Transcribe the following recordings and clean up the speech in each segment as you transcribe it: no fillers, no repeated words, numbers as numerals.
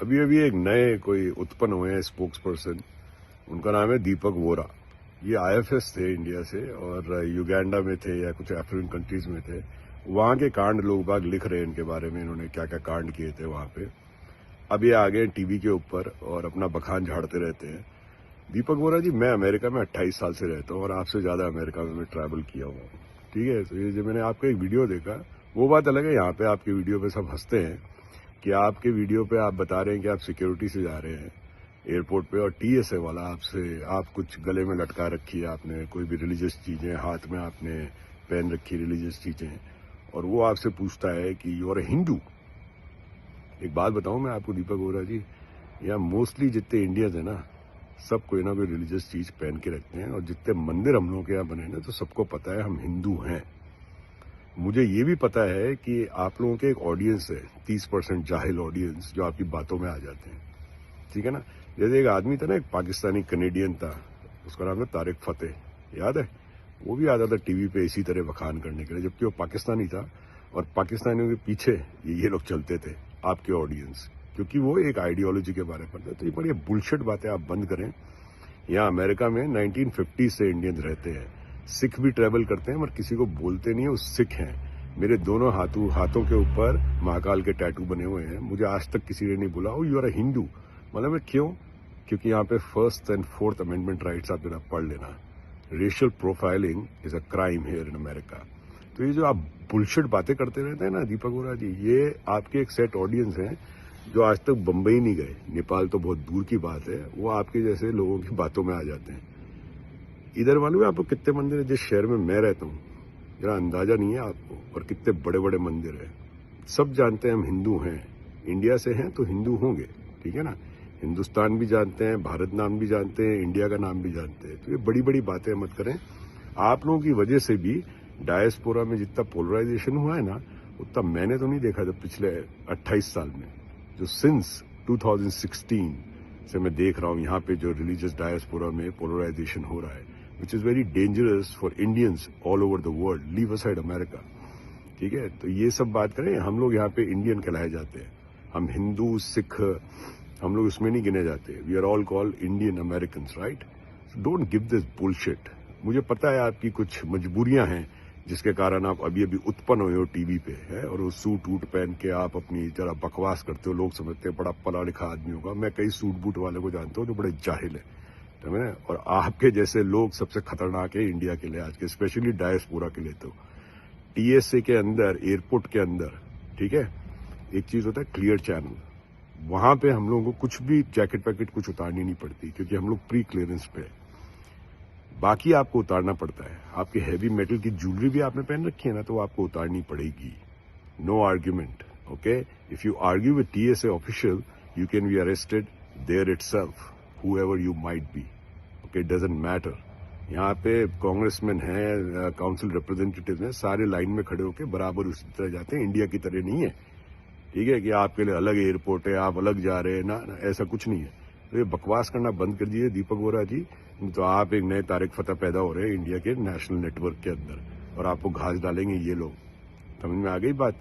अभी अभी एक नए कोई उत्पन्न हुए हैं स्पोक्स पर्सन, उनका नाम है दीपक वोरा। ये आईएफएस थे इंडिया से और युगांडा में थे या कुछ अफ्रीकन कंट्रीज में थे। वहां के कांड लोग बाग लिख रहे हैं इनके बारे में, इन्होंने क्या क्या कांड किए थे वहां पे। अब ये आ गए टीवी के ऊपर और अपना बखान झाड़ते रहते हैं। दीपक वोरा जी, मैं अमेरिका में 28 साल से रहता हूँ और आपसे ज्यादा अमेरिका में मैं ट्रैवल किया हुआ हूँ। ठीक है, तो ये जो मैंने आपका एक वीडियो देखा, वो बात अलग है। यहाँ पे आपके वीडियो पे सब हंसते हैं कि आपके वीडियो पे आप बता रहे हैं कि आप सिक्योरिटी से जा रहे हैं एयरपोर्ट पे और टीएसए वाला आपसे, आप कुछ गले में लटका रखी है आपने, कोई भी रिलीजियस चीजें हाथ में आपने पहन रखी रिलीजियस चीजें, और वो आपसे पूछता है कि यू आर ए हिंदू। एक बात बताऊं मैं आपको दीपक वोरा जी, यहाँ मोस्टली जितने इंडियंस है ना, सब कोई ना कोई रिलीजियस चीज पहन के रखते हैं, और जितने मंदिर हम लोगों के यहाँ बने ना, तो सबको पता है हम हिंदू हैं। मुझे ये भी पता है कि आप लोगों के एक ऑडियंस है, 30% जाहिल ऑडियंस, जो आपकी बातों में आ जाते हैं। ठीक है ना। जैसे एक आदमी था ना, एक पाकिस्तानी कनेडियन था, उसका नाम था तारिक फतेह, याद है? वो भी आता था टीवी पे इसी तरह बखान करने के लिए, जबकि वो पाकिस्तानी था और पाकिस्तानियों के पीछे ये लोग चलते थे, आपके ऑडियंस, क्योंकि वो एक आइडियोलॉजी के बारे में पढ़ते। तो ये बड़ी बुलशिट बातें आप बंद करें। यहाँ अमेरिका में 1950 से इंडियंस रहते हैं, सिख भी ट्रेवल करते हैं, मगर किसी को बोलते नहीं है वो सिख हैं। मेरे दोनों हाथों के ऊपर महाकाल के टैटू बने हुए हैं। मुझे आज तक किसी ने नहीं बोला ओ यू आर अ हिंदू। मतलब क्यों? क्योंकि यहाँ पे 1st and 4th amendment rights आप जरा पढ़ लेना। Racial profiling is a crime here in America. तो ये जो आप बुलशिट बातें करते रहते हैं ना दीपक वोरा जी, ये आपके एक सेट ऑडियंस हैं जो आज तक बंबई नहीं गए, नेपाल तो बहुत दूर की बात है, वो आपके जैसे लोगों की बातों में आ जाते हैं। इधर मालूम है आपको कितने मंदिर है? जिस शहर में मैं रहता हूँ, जरा अंदाजा नहीं है आपको, और कितने बड़े बड़े मंदिर है। सब जानते हैं हम हिंदू हैं, इंडिया से हैं तो हिंदू होंगे। ठीक है ना। हिंदुस्तान भी जानते हैं, भारत नाम भी जानते हैं, इंडिया का नाम भी जानते हैं। तो ये बड़ी बड़ी बातें मत करें। आप लोगों की वजह से भी डायस्पोरा में जितना पोलराइजेशन हुआ है ना, उतना मैंने तो नहीं देखा था पिछले 28 साल में। जो सिंस 2016 से मैं देख रहा हूँ यहाँ पे जो रिलीजियस डायस्पोरा में पोलराइजेशन हो रहा है, which is very dangerous for Indians all over the world, leave aside America. ठीक है, तो ये सब बात करें। हम लोग यहाँ पे इंडियन कहलाए जाते हैं, हम हिंदू सिख हम लोग उसमें नहीं गिने जाते। We are all called Indian American, right? Don't give this bullshit. मुझे पता है आपकी कुछ मजबूरियां हैं जिसके कारण आप अभी अभी उत्पन्न हुए हो टीवी पे है, और वो सूट वूट पहन के आप अपनी जरा बकवास करते हो। लोग समझते हैं बड़ा पढ़ा लिखा आदमी होगा। मैं कई सूट बूट वाले को जानता हूँ जो बड़े जाहिल है, और आपके जैसे लोग सबसे खतरनाक है इंडिया के लिए आज के, स्पेशली डायस्पोरा के लिए। तो टीएसए के अंदर, एयरपोर्ट के अंदर, ठीक है, एक चीज होता है क्लियर चैनल, वहां पे हम लोगों को कुछ भी जैकेट पैकेट कुछ उतारनी नहीं पड़ती, क्योंकि हम लोग प्री क्लियरेंस पे। बाकी आपको उतारना पड़ता है। आपकी हैवी मेटल की ज्वेलरी भी आपने पहन रखी है ना, तो आपको उतारनी पड़ेगी। No argument, okay? If you argue with TSA official, you can be arrested there itself, however you might be, okay? Doesn't matter. यहाँ पे कांग्रेसमैन है, काउंसिल रिप्रेजेंटेटिव हैं, सारे लाइन में खड़े होकर बराबर उसी तरह जाते हैं। इंडिया की तरह नहीं है, ठीक है, कि आपके लिए अलग एयरपोर्ट है, आप अलग जा रहे हैं ना, ऐसा कुछ नहीं है। तो ये बकवास करना बंद कर दीजिए दीपक वोरा जी। तो आप एक नए तारिक फतेह पैदा हो रहे हैं इंडिया के नेशनल नेटवर्क के अंदर, और आपको घास डालेंगे ये लोग। समझ में आ गई बात?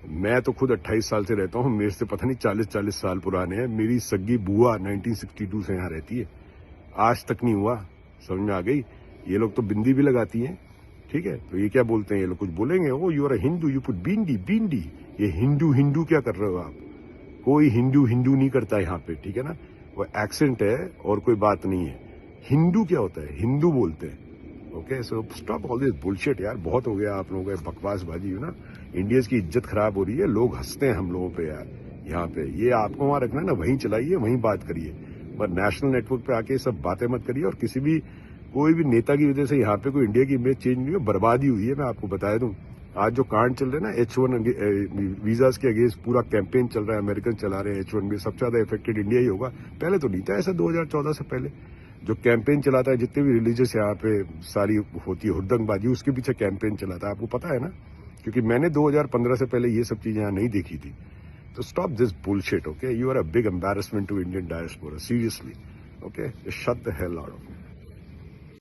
मैं तो खुद 28 साल से रहता हूँ, मेरे से पता नहीं 40 साल पुराने हैं। मेरी सग्गी बुआ 1962 से यहाँ रहती है, आज तक नहीं हुआ। समझ में आ गई? ये लोग तो बिंदी भी लगाती हैं। ठीक है, तो ये क्या बोलते हैं ये लोग? कुछ बोलेंगे oh you are a Hindu, you put bindi bindi. ये हिंदू हिंदू क्या कर रहे हो आप? कोई हिंदू हिंदू नहीं करता यहाँ पे, ठीक है ना। वो एक्सेंट है और कोई बात नहीं है। हिंदू क्या होता है? हिंदू बोलते हैं, okay? So stop all this bullshit यार, बहुत हो गया आप लोगों का बकवासबाजी, ना। इंडियंस की इज्जत खराब हो रही है, लोग हंसते हैं हम लोगों पे यार। यहाँ पे ये आपको वहां रखना है ना, वहीं चलाइए, वहीं बात करिए, पर नेशनल नेटवर्क पे आके सब बातें मत करिए। और किसी भी कोई भी नेता की वजह से यहाँ पे कोई इंडिया की इमेज चेंज नहीं है, बर्बादी हुई है। मैं आपको बता दूं, आज जो कांड चल रहे हैं ना H1 वीजास के अगेंस्ट, पूरा कैंपेन चल रहा है, अमेरिकन चला रहे हैं H1 भी, सबसे ज्यादा इफेक्टेड इंडिया ही होगा। पहले तो नहीं था ऐसा, 2014 से पहले जो कैंपेन चलाता है, जितने भी रिलीजियस यहाँ पे सारी होती है हुड्डंगबाजी, उसके पीछे कैंपेन चलाता है, आपको पता है ना? क्योंकि मैंने 2015 से पहले ये सब चीजें यहाँ नहीं देखी थी। तो stop this bullshit, okay? You are a big embarrassment to Indian diaspora, seriously, okay? Shut the hell out of me.